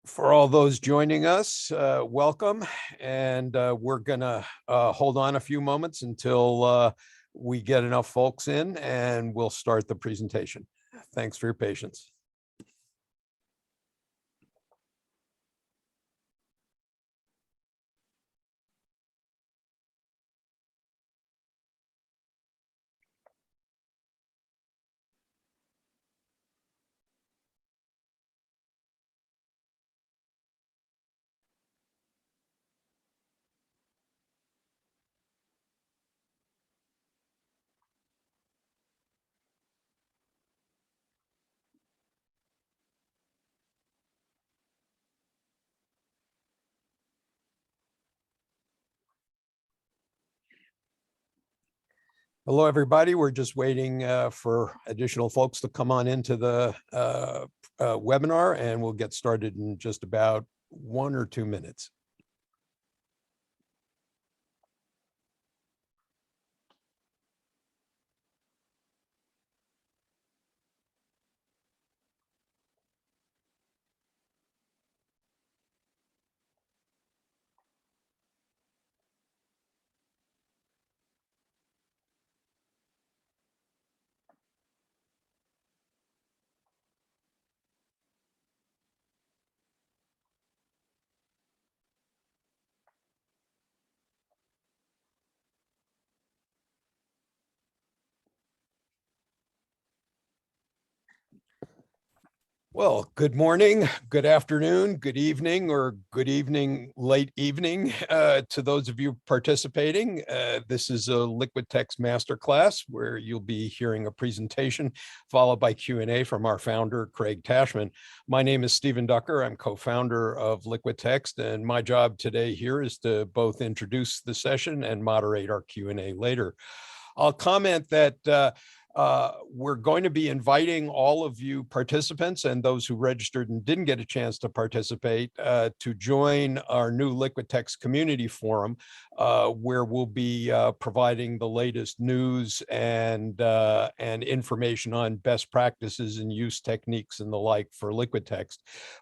For all those joining us, welcome. And we're going to hold on a few moments until we get enough folks in, and we'll start the presentation. Thanks for your patience. Hello, everybody. We're just waiting for additional folks to come on into the webinar, and we'll get started in just about 1 or 2 minutes. Well, good morning, good afternoon, good evening, or good evening, late evening to those of you participating. This is a LiquidText masterclass where you'll be hearing a presentation followed by Q&A from our founder, Craig Tashman. My name is Stephen Ducker. I'm co-founder of LiquidText, and my job today here is to both introduce the session and moderate our Q&A later. I'll comment that we're going to be inviting all of you participants and those who registered and didn't get a chance to participate to join our new LiquidText community forum, where we'll be providing the latest news and information on best practices and use techniques and the like for LiquidText.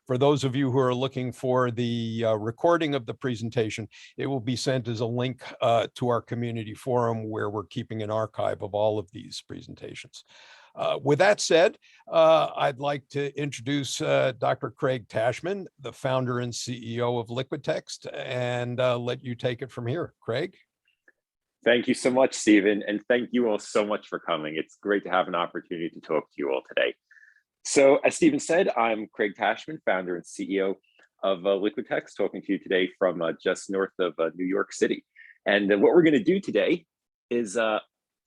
For those of you who are looking for the recording of the presentation, it will be sent as a link to our community forum where we're keeping an archive of all of these presentations. With that said, I'd like to introduce Dr. Craig Tashman, the founder and CEO of LiquidText, and let you take it from here. Craig? Thank you so much, Stephen, and thank you all so much for coming. It's great to have an opportunity to talk to you all today. So as Stephen said, I'm Craig Tashman, founder and CEO of LiquidText, talking to you today from just north of New York City. And what we're going to do today is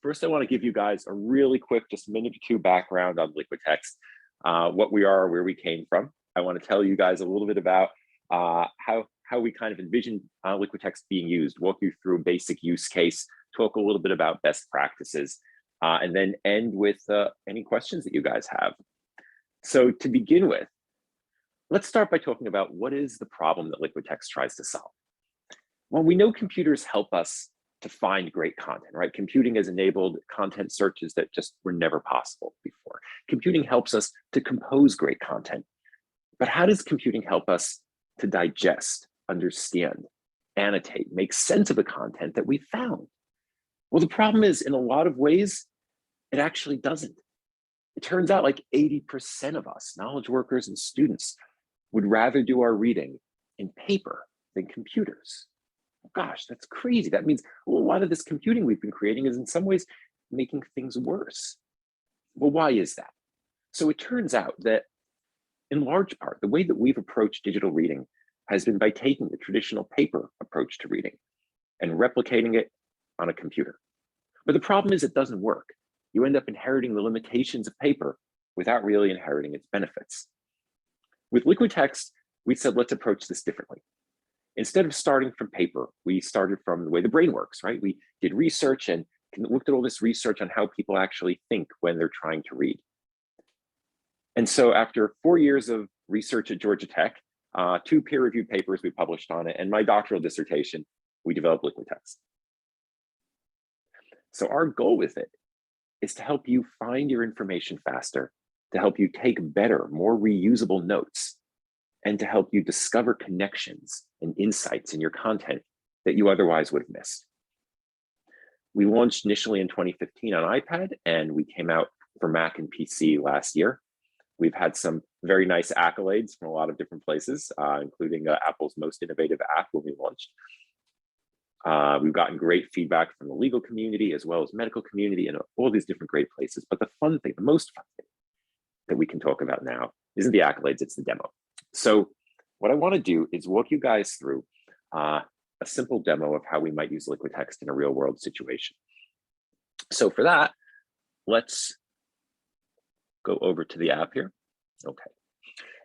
first, I want to give you guys a really quick, just minute or two background on LiquidText, what we are, where we came from. I want to tell you guys a little bit about how we kind of envision LiquidText being used, walk you through a basic use case, talk a little bit about best practices, and then end with any questions that you guys have. So to begin with, let's start by talking about what is the problem that LiquidText tries to solve. Well, we know computers help us to find great content, right? Computing has enabled content searches that just were never possible before. Computing helps us to compose great content. But how does computing help us to digest, understand, annotate, make sense of the content that we found? Well, the problem is, in a lot of ways, it actually doesn't. It turns out like 80% of us, knowledge workers and students, would rather do our reading in paper than computers. Gosh, that's crazy. That means, well, a lot of this computing we've been creating is in some ways making things worse. Well, why is that? So it turns out that in large part, the way that we've approached digital reading has been by taking the traditional paper approach to reading and replicating it on a computer. But the problem is it doesn't work. You end up inheriting the limitations of paper without really inheriting its benefits. With LiquidText, we said, let's approach this differently. Instead of starting from paper, we started from the way the brain works, right? We did research and looked at all this research on how people actually think when they're trying to read. And so after 4 years of research at Georgia Tech, 2 peer-reviewed papers we published on it, and my doctoral dissertation, we developed LiquidText. So our goal with it is to help you find your information faster, to help you take better, more reusable notes, and to help you discover connections and insights in your content that you otherwise would have missed. We launched initially in 2015 on iPad, and we came out for Mac and PC last year. We've had some very nice accolades from a lot of different places, including Apple's most innovative app when we launched. We've gotten great feedback from the legal community as well as medical community and all these different great places. But the fun thing, the most fun thing that we can talk about now isn't the accolades, it's the demo. So what I want to do is walk you guys through a simple demo of how we might use LiquidText in a real world situation. So for that, let's go over to the app here. Okay.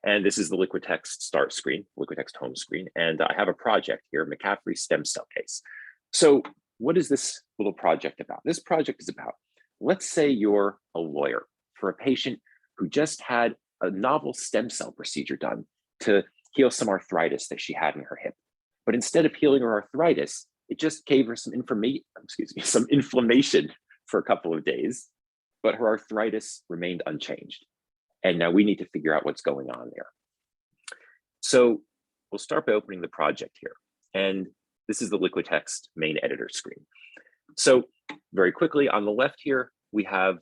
And this is the LiquidText start screen, LiquidText home screen. And I have a project here, McCaffrey stem cell case. So what is this little project about? This project is about, let's say you're a lawyer for a patient who just had a novel stem cell procedure done to heal some arthritis that she had in her hip. But instead of healing her arthritis, it just gave her some inflammation for a couple of days, but her arthritis remained unchanged. And now we need to figure out what's going on there. So we'll start by opening the project here. And this is the LiquidText main editor screen. So very quickly on the left here, we have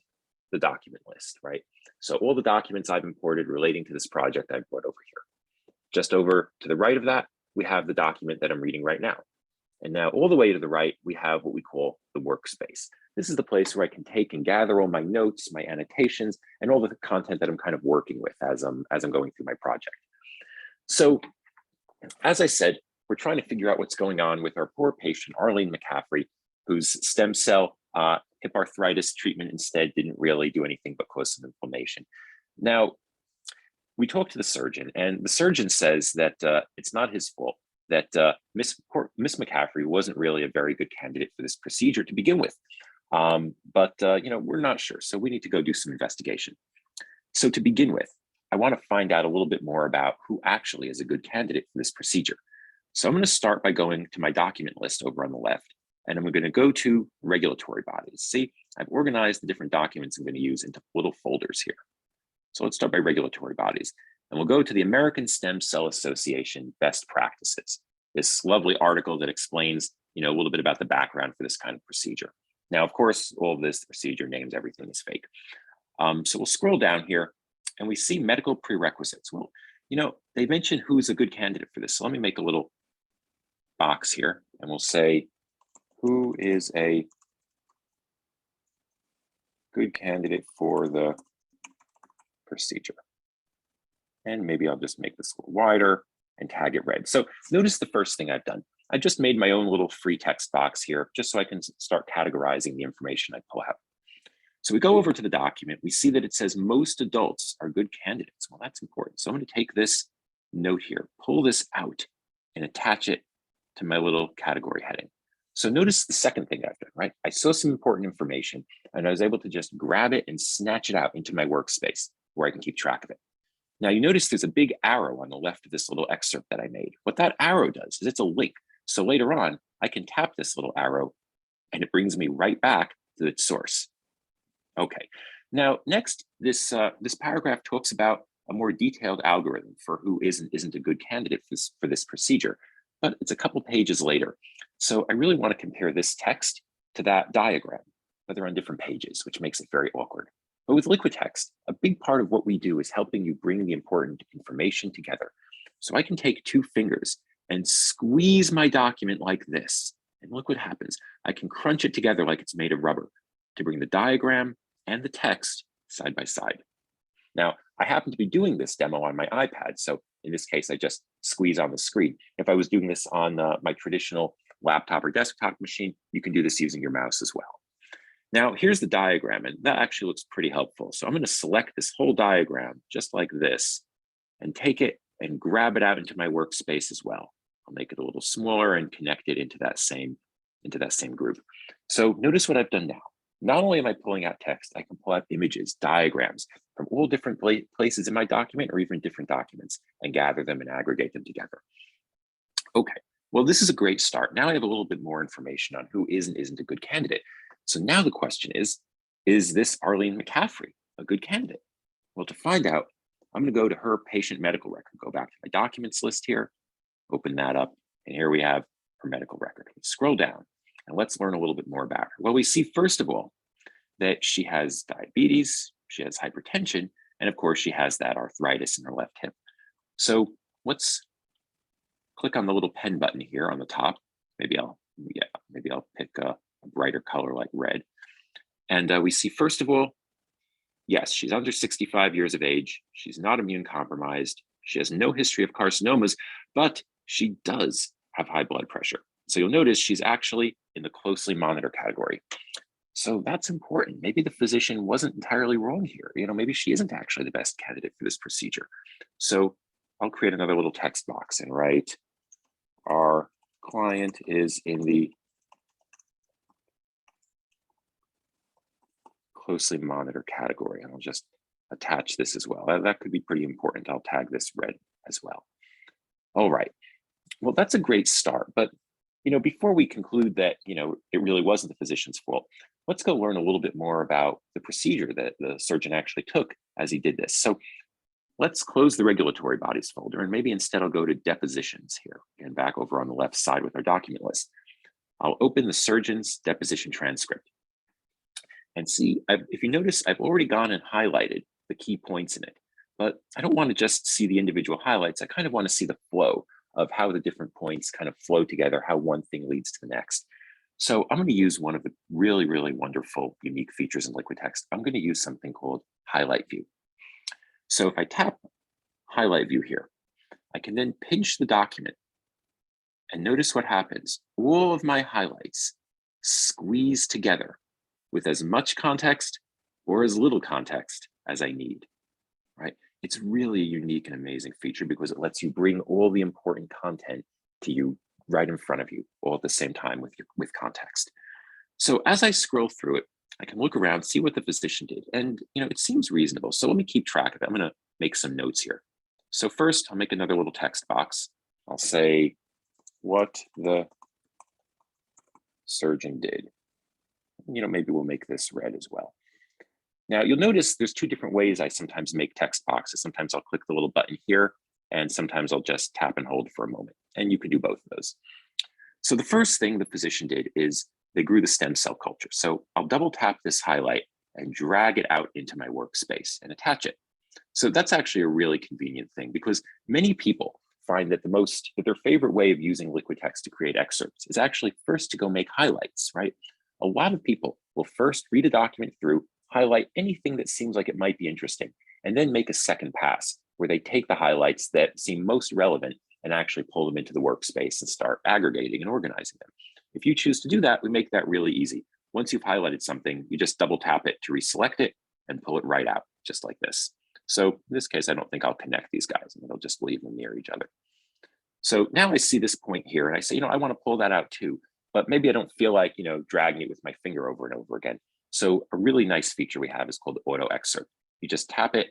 the document list, right? So all the documents I've imported relating to this project I've brought over here. Just over to the right of that, we have the document that I'm reading right now. And now all the way to the right, we have what we call the workspace. This is the place where I can take and gather all my notes, my annotations, and all the content that I'm kind of working with as I'm going through my project. So as I said, we're trying to figure out what's going on with our poor patient, Arlene McCaffrey, whose stem cell hip arthritis treatment instead didn't really do anything but cause some inflammation. Now, we talked to the surgeon, and the surgeon says that it's not his fault, that Miss McCaffrey wasn't really a very good candidate for this procedure to begin with. But we're not sure, so we need to go do some investigation. So to begin with, I want to find out a little bit more about who actually is a good candidate for this procedure. So I'm going to start by going to my document list over on the left, and I'm going to go to regulatory bodies. See, I've organized the different documents I'm going to use into little folders here. So let's start by regulatory bodies, and we'll go to the American Stem Cell Association Best Practices, this lovely article that explains, a little bit about the background for this kind of procedure. Now, of course, all of this procedure names, everything is fake. So we'll scroll down here and we see medical prerequisites. Well, they mentioned who's a good candidate for this. So let me make a little box here and we'll say, who is a good candidate for the procedure? And maybe I'll just make this a little wider and tag it red. So notice the first thing I've done. I just made my own little free text box here, just so I can start categorizing the information I pull out. So we go over to the document, we see that it says most adults are good candidates. Well, that's important. So I'm going to take this note here, pull this out and attach it to my little category heading. So notice the second thing I've done, right? I saw some important information and I was able to just grab it and snatch it out into my workspace where I can keep track of it. Now you notice there's a big arrow on the left of this little excerpt that I made. What that arrow does is it's a link. So later on, I can tap this little arrow and it brings me right back to its source. Okay, now next, this paragraph talks about a more detailed algorithm for who isn't a good candidate for this procedure, but it's a couple pages later. So I really want to compare this text to that diagram, but they're on different pages, which makes it very awkward. But with LiquidText, a big part of what we do is helping you bring the important information together. So I can take two fingers and squeeze my document like this. And look what happens. I can crunch it together like it's made of rubber to bring the diagram and the text side by side. Now, I happen to be doing this demo on my iPad. So in this case, I just squeeze on the screen. If I was doing this on my traditional laptop or desktop machine, you can do this using your mouse as well. Now, here's the diagram, and that actually looks pretty helpful. So I'm going to select this whole diagram just like this and take it and grab it out into my workspace as well. I'll make it a little smaller and connect it into that same group. So notice what I've done now. Not only am I pulling out text, I can pull out images, diagrams from all different places in my document or even different documents and gather them and aggregate them together. Okay, well, this is a great start. Now I have a little bit more information on who is and isn't a good candidate. So now the question is this Arlene McCaffrey a good candidate? Well, to find out, I'm going to go to her patient medical record, go back to my documents list here, open that up, and here we have her medical record. We scroll down and let's learn a little bit more about her. Well, we see first of all that she has diabetes, she has hypertension, and of course she has that arthritis in her left hip. So let's click on the little pen button here on the top. Maybe I'll pick a brighter color like red. And we see first of all, yes, she's under 65 years of age. She's not immune compromised. She has no history of carcinomas, but she does have high blood pressure. So you'll notice she's actually in the closely monitored category. So that's important. Maybe the physician wasn't entirely wrong here. Maybe she isn't actually the best candidate for this procedure. So I'll create another little text box and write, our client is in the closely monitored category. And I'll just attach this as well. That could be pretty important. I'll tag this red as well. All right. Well, that's a great start. But, before we conclude that, it really wasn't the physician's fault, let's go learn a little bit more about the procedure that the surgeon actually took as he did this. So let's close the regulatory bodies folder, and maybe instead I'll go to depositions here and back over on the left side with our document list. I'll open the surgeon's deposition transcript and see, if you notice, I've already gone and highlighted the key points in it, but I don't want to just see the individual highlights. I kind of want to see the flow of how the different points kind of flow together, how one thing leads to the next. So I'm going to use one of the really, really wonderful, unique features in LiquidText. I'm going to use something called Highlight View. So if I tap Highlight View here, I can then pinch the document and notice what happens. All of my highlights squeeze together with as much context or as little context as I need, right? It's really a unique and amazing feature because it lets you bring all the important content to you right in front of you all at the same time with context. So as I scroll through it, I can look around, see what the physician did. And it seems reasonable. So let me keep track of it. I'm going to make some notes here. So first, I'll make another little text box. I'll say what the surgeon did. Maybe we'll make this red as well. Now you'll notice there's two different ways I sometimes make text boxes. Sometimes I'll click the little button here, and sometimes I'll just tap and hold for a moment. And you can do both of those. So the first thing the physician did is they grew the stem cell culture. So I'll double tap this highlight and drag it out into my workspace and attach it. So that's actually a really convenient thing because many people find that their favorite way of using LiquidText to create excerpts is actually first to go make highlights, right? A lot of people will first read a document through, highlight anything that seems like it might be interesting, and then make a second pass where they take the highlights that seem most relevant and actually pull them into the workspace and start aggregating and organizing them. If you choose to do that, we make that really easy. Once you've highlighted something, you just double tap it to reselect it and pull it right out, just like this. So in this case, I don't think I'll connect these guys. I'll just leave them near each other. So now I see this point here and I say, I want to pull that out too, but maybe I don't feel like, dragging it with my finger over and over again. So a really nice feature we have is called auto excerpt. You just tap it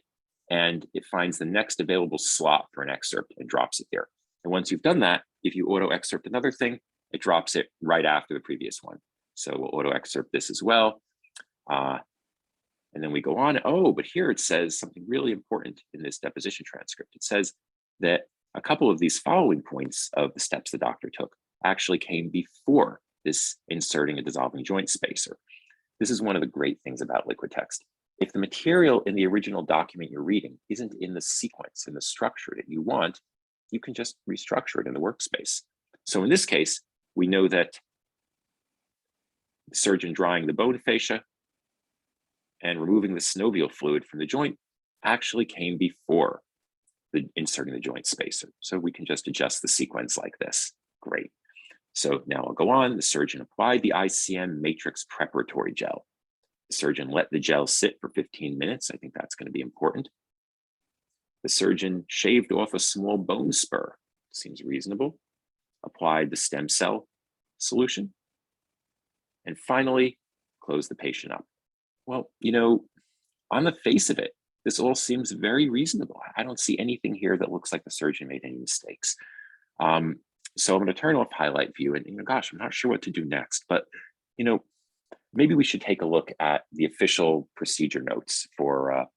and it finds the next available slot for an excerpt and drops it there. And once you've done that, if you auto excerpt another thing, it drops it right after the previous one. So we'll auto excerpt this as well. And then we go on. Oh, but here it says something really important in this deposition transcript. It says that a couple of these following points of the steps the doctor took actually came before this inserting a dissolving joint spacer. This is one of the great things about LiquidText. If the material in the original document you're reading isn't in the sequence, in the structure that you want, you can just restructure it in the workspace. So in this case, we know that the surgeon drying the bone fascia and removing the synovial fluid from the joint actually came before the inserting the joint spacer. So we can just adjust the sequence like this. Great. So now I'll go on. The surgeon applied the ICM matrix preparatory gel. The surgeon let the gel sit for 15 minutes. I think that's going to be important. The surgeon shaved off a small bone spur. Seems reasonable. Applied the stem cell solution. And finally, closed the patient up. Well, on the face of it, this all seems very reasonable. I don't see anything here that looks like the surgeon made any mistakes. So I'm going to turn off highlight view and, gosh, I'm not sure what to do next, but, maybe we should take a look at the official procedure notes for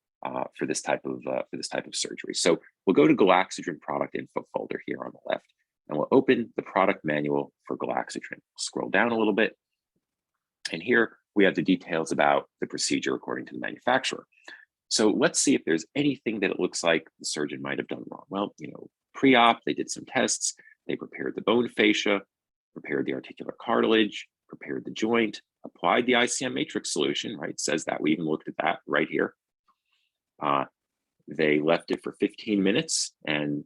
for this type of surgery. So we'll go to Galaxidrin product info folder here on the left, and we'll open the product manual for Galaxidrin. Scroll down a little bit, and here we have the details about the procedure according to the manufacturer. So let's see if there's anything that it looks like the surgeon might have done wrong. Well, pre-op, they did some tests. They prepared the bone fascia, prepared the articular cartilage, prepared the joint, applied the ICM matrix solution, right? It says that. We even looked at that right here. They left it for 15 minutes, and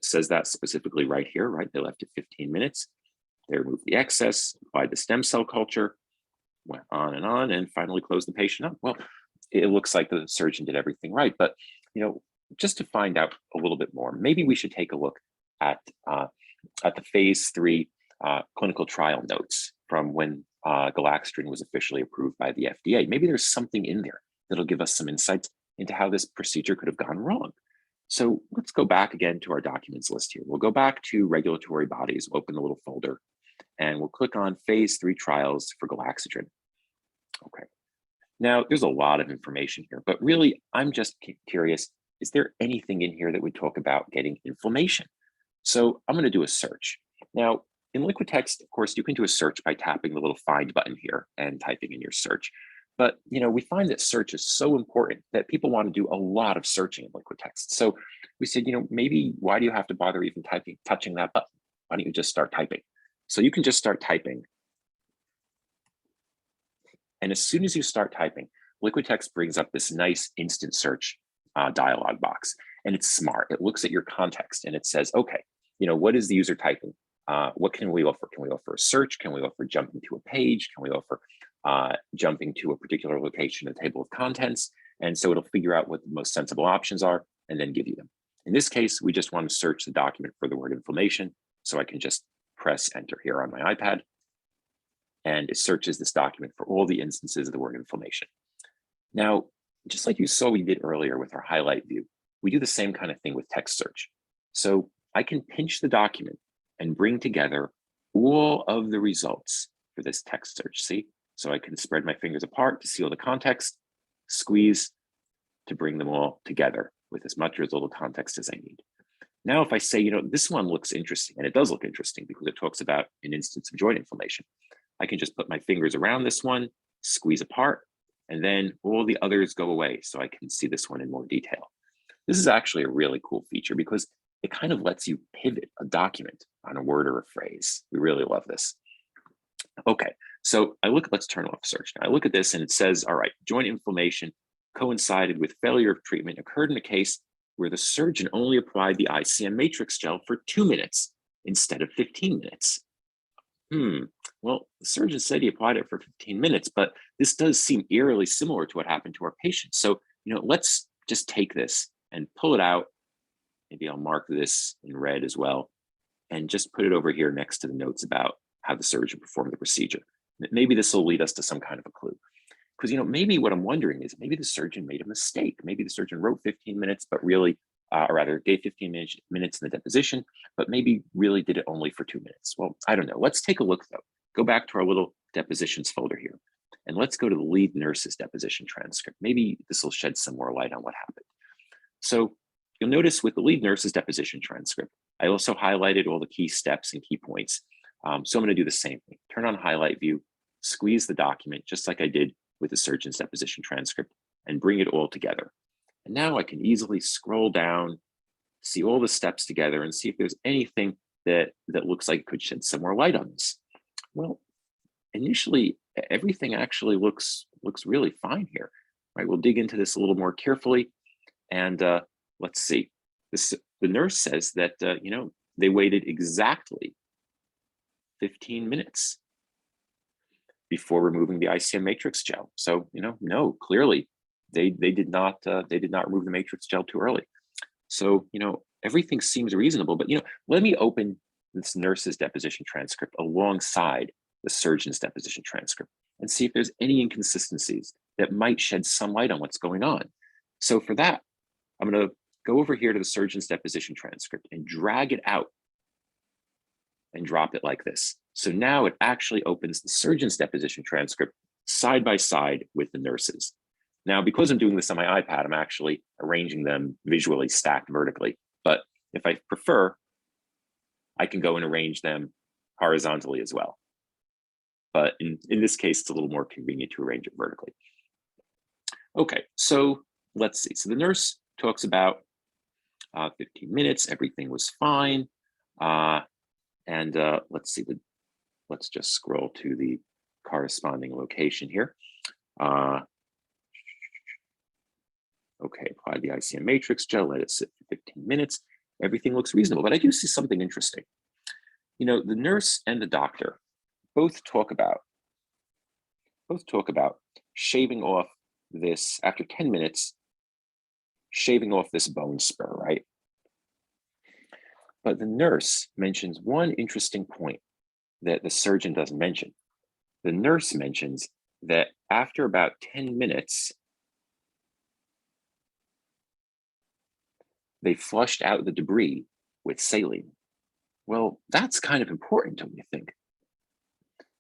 says that specifically right here, right? They left it 15 minutes. They removed the excess, applied the stem cell culture, went on, and finally closed the patient up. Well, it looks like the surgeon did everything right, but just to find out a little bit more, maybe we should take a look at the phase 3 clinical trial notes from when Galaxidrin was officially approved by the FDA. Maybe there's something in there that'll give us some insights into how this procedure could have gone wrong. So let's go back again to our documents list here. We'll go back to regulatory bodies, we'll open the little folder, and we'll click on phase 3 trials for Galaxidrin. Okay. Now, there's a lot of information here, but really, I'm just curious, is there anything in here that would talk about getting inflammation? So I'm going to do a search. Now, in LiquidText, of course, you can do a search by tapping the little find button here and typing in your search. But, we find that search is so important that people want to do a lot of searching in LiquidText. So we said, maybe why do you have to bother even touching that button? Why don't you just start typing? So you can just start typing. And as soon as you start typing, LiquidText brings up this nice instant search dialog box. And it's smart. It looks at your context and it says, okay, what is the user typing? What can we offer? Can we offer a search? Can we offer jumping to a page? Can we offer jumping to a particular location in the table of contents? And so it'll figure out what the most sensible options are and then give you them. In this case, we just want to search the document for the word inflammation. So I can just press enter here on my iPad. And it searches this document for all the instances of the word inflammation. Now, just like you saw we did earlier with our highlight view, we do the same kind of thing with text search. So I can pinch the document and bring together all of the results for this text search, see? So I can spread my fingers apart to see all the context, squeeze to bring them all together with as much or as little context as I need. Now, if I say, this one looks interesting, and it does look interesting because it talks about an instance of joint inflammation, I can just put my fingers around this one, squeeze apart, and then all the others go away so I can see this one in more detail. This is actually a really cool feature because it kind of lets you pivot a document on a word or a phrase. We really love this. Okay, so let's turn off search. Now I look at this and it says, all right, joint inflammation coincided with failure of treatment occurred in a case where the surgeon only applied the ICM matrix gel for 2 minutes instead of 15 minutes. Well, the surgeon said he applied it for 15 minutes, but this does seem eerily similar to what happened to our patient. So, let's just take this and pull it out. Maybe I'll mark this in red as well, and just put it over here next to the notes about how the surgeon performed the procedure. Maybe this will lead us to some kind of a clue. Because, maybe what I'm wondering is maybe the surgeon made a mistake. Maybe the surgeon wrote 15 minutes, but really, or rather gave 15 minutes in the deposition, but maybe really did it only for 2 minutes. Well, I don't know. Let's take a look though. Go back to our little depositions folder here, and let's go to the lead nurse's deposition transcript. Maybe this will shed some more light on what happened. So you'll notice with the lead nurse's deposition transcript, I also highlighted all the key steps and key points. So I'm going to do the same thing. Turn on highlight view, squeeze the document just like I did with the surgeon's deposition transcript, and bring it all together. And now I can easily scroll down, see all the steps together, and see if there's anything that looks like it could shed some more light on this. Well, initially, everything actually looks really fine here. Right? We'll dig into this a little more carefully, and let's see. The nurse says that they waited exactly 15 minutes before removing the ICM matrix gel. So no, clearly they did not remove the matrix gel too early. So everything seems reasonable. But let me open this nurse's deposition transcript alongside the surgeon's deposition transcript and see if there's any inconsistencies that might shed some light on what's going on. So for that, I'm going to go over here to the surgeon's deposition transcript and drag it out and drop it like this. So now it actually opens the surgeon's deposition transcript side by side with the nurse's. Now, because I'm doing this on my iPad, I'm actually arranging them visually stacked vertically. But if I prefer, I can go and arrange them horizontally as well. But in this case, it's a little more convenient to arrange it vertically. Okay, so let's see. So the nurse talks about 15 minutes, everything was fine. Let's see, let's just scroll to the corresponding location here. Okay, apply the ICM matrix gel, let it sit for 15 minutes. Everything looks reasonable, but I do see something interesting. You know, the nurse and the doctor both talk about shaving off this, after 10 minutes, shaving off this bone spur, right? But the nurse mentions one interesting point that the surgeon doesn't mention. The nurse mentions that after about 10 minutes, they flushed out the debris with saline. Well, that's kind of important, don't you think?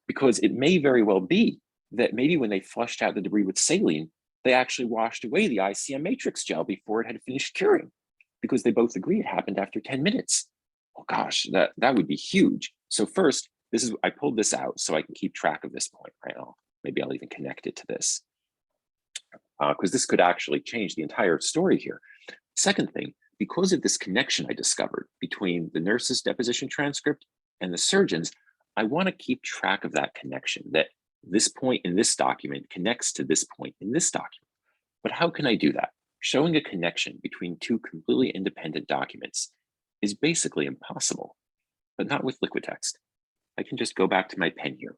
Because it may very well be that maybe when they flushed out the debris with saline, they actually washed away the ICM matrix gel before it had finished curing, because they both agree it happened after 10 minutes. Oh gosh, that would be huge. So first, I pulled this out so I can keep track of this point, right? Maybe I'll even connect it to this, because this could actually change the entire story here. Second thing, because of this connection I discovered between the nurse's deposition transcript and the surgeon's, I want to keep track of that connection, that this point in this document connects to this point in this document. But how can I do that? Showing a connection between two completely independent documents is basically impossible, but not with LiquidText. I can just go back to my pen here,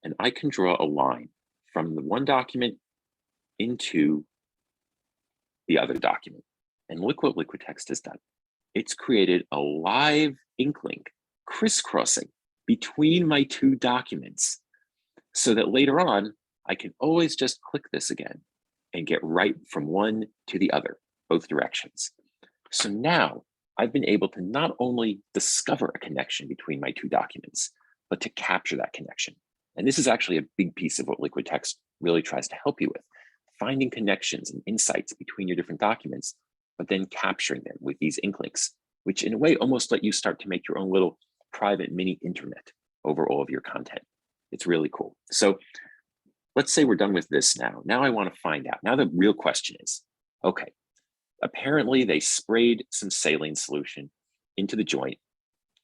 and I can draw a line from the one document into the other document. And look what LiquidText has done. It's created a live ink link crisscrossing between my two documents, so that later on, I can always just click this again and get right from one to the other, both directions. So now I've been able to not only discover a connection between my two documents, but to capture that connection. And this is actually a big piece of what LiquidText really tries to help you with, finding connections and insights between your different documents, but then capturing them with these ink links, which in a way almost let you start to make your own little private mini internet over all of your content. It's really cool. So let's say we're done with this now. Now I want to find out. Now the real question is, okay, apparently they sprayed some saline solution into the joint.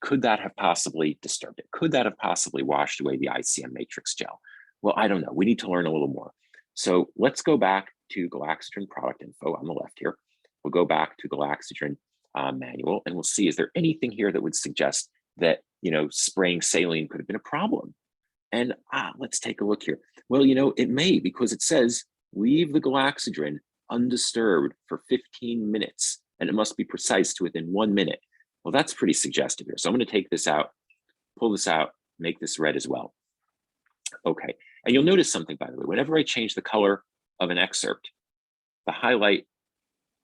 Could that have possibly disturbed it? Could that have possibly washed away the ICM matrix gel? Well, I don't know. We need to learn a little more. So let's go back to Galaxidrin product info on the left here. We'll go back to Galaxidrin manual, and we'll see, is there anything here that would suggest that, you know, spraying saline could have been a problem? And let's take a look here. Well, you know, it may, because it says leave the Galaxidrin undisturbed for 15 minutes, and it must be precise to within 1 minute. Well, that's pretty suggestive here. So I'm going to take this out, pull this out, make this red as well. Okay, and you'll notice something, by the way. Whenever I change the color of an excerpt, the highlight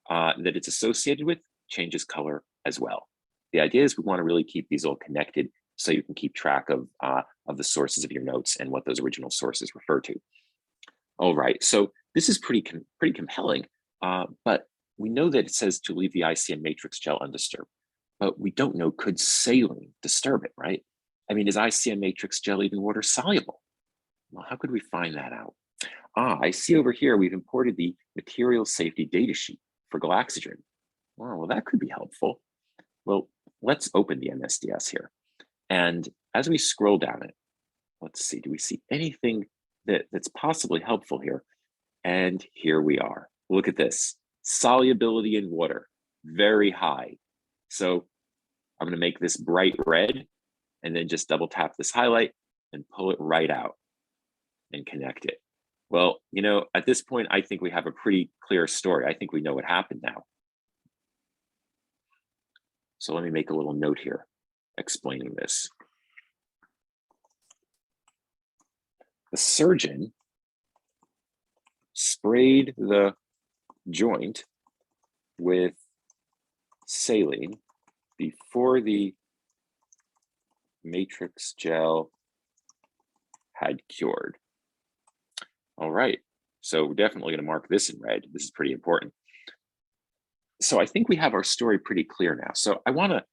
that it's associated with changes color as well. The idea is we want to really keep these all connected so you can keep track of the sources of your notes and what those original sources refer to. All right, so this is pretty compelling, but we know that it says to leave the ICM matrix gel undisturbed, but we don't know, could saline disturb it, right? I mean, is ICM matrix gel even water soluble? Well, how could we find that out? I see over here we've imported the material safety data sheet for Galaxidrin. Well, that could be helpful. Well, let's open the MSDS here. And as we scroll down it, let's see, do we see anything that's possibly helpful here? And here we are. Look at this, solubility in water, very high. So I'm going to make this bright red and then just double tap this highlight and pull it right out and connect it. Well, you know, at this point, I think we have a pretty clear story. I think we know what happened now. So let me make a little note here explaining this. The surgeon sprayed the joint with saline before the matrix gel had cured. All right, So we're definitely going to mark this in red. This is pretty important. So I think we have our story pretty clear now. So I want to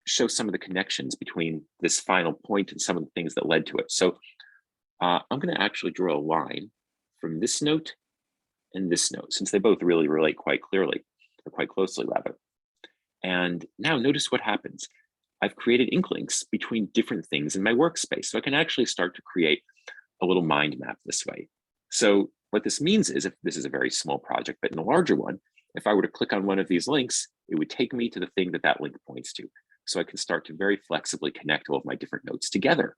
show some of the connections between this final point and some of the things that led to it. So I'm going to actually draw a line from this note and this note, since they both really relate quite clearly, or quite closely rather. And now notice what happens. I've created ink links between different things in my workspace. So I can actually start to create a little mind map this way. So what this means is, if this is a very small project, but in a larger one, if I were to click on one of these links, it would take me to the thing that that link points to. So I can start to very flexibly connect all of my different notes together.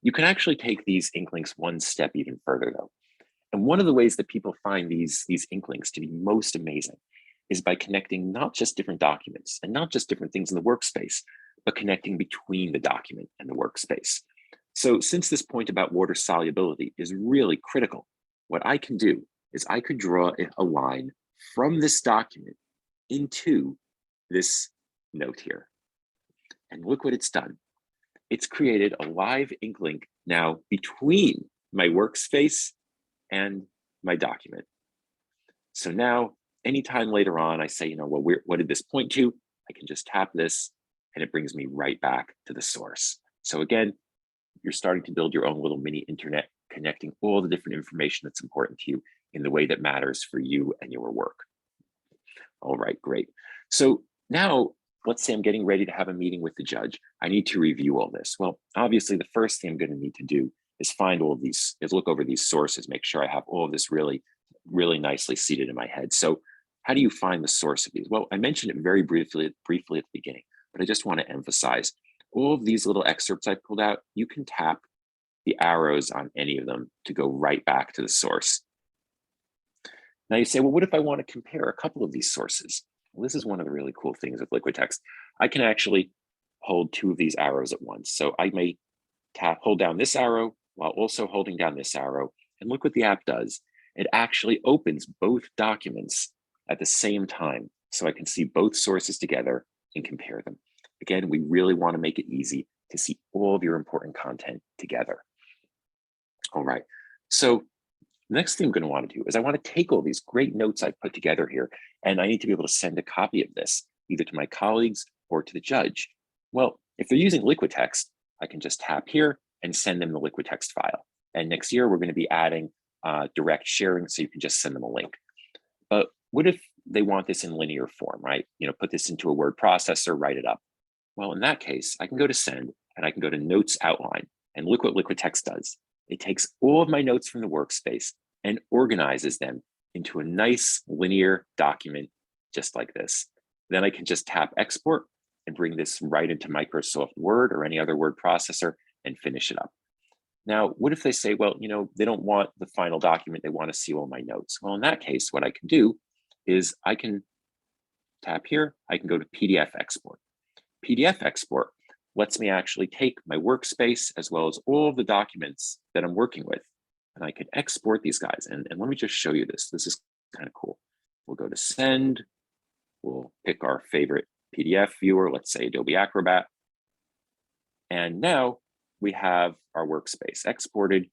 You can actually take these ink links one step even further though. And one of the ways that people find these ink links to be most amazing is by connecting not just different documents and not just different things in the workspace, but connecting between the document and the workspace. So since this point about water solubility is really critical, what I can do is I could draw a line from this document into this note here. And look what it's done. It's created a live ink link now between my workspace and my document. So now, anytime later on, I say, well, what did this point to? I can just tap this and it brings me right back to the source. So again, you're starting to build your own little mini internet, connecting all the different information that's important to you in the way that matters for you and your work. All right, great. So now let's say I'm getting ready to have a meeting with the judge. I need to review all this. Well, obviously the first thing I'm going to need to do is find all of these, is look over these sources, make sure I have all of this really nicely seated in my head. So how do you find the source of these? Well, I mentioned it very briefly at the beginning, but I just want to emphasize all of these little excerpts I pulled out, you can tap the arrows on any of them to go right back to the source. Now you say, well, what if I want to compare a couple of these sources? Well, this is one of the really cool things with LiquidText. I can actually hold two of these arrows at once. So I may hold down this arrow while also holding down this arrow. And look what the app does. It actually opens both documents at the same time. So I can see both sources together and compare them. Again, we really want to make it easy to see all of your important content together. All right. So next thing I'm going to want to do is I want to take all these great notes I've put together here, and I need to be able to send a copy of this either to my colleagues or to the judge. Well, if they're using LiquidText, I can just tap here and send them the LiquidText file. And next year, we're going to be adding direct sharing, so you can just send them a link. But what if they want this in linear form, right? Put this into a word processor, write it up. Well, in that case, I can go to send and I can go to notes outline, and look what LiquidText does. It takes all of my notes from the workspace and organizes them into a nice linear document just like this. Then I can just tap export and bring this right into Microsoft Word or any other word processor and finish it up. Now, what if they say, well, they don't want the final document, they want to see all my notes? Well, in that case, what I can do is I can tap here, I can go to PDF export. PDF export lets me actually take my workspace as well as all of the documents that I'm working with, and I can export these guys. And let me just show you this. This is kind of cool. We'll go to send. We'll pick our favorite PDF viewer, let's say Adobe Acrobat. And now we have our workspace exported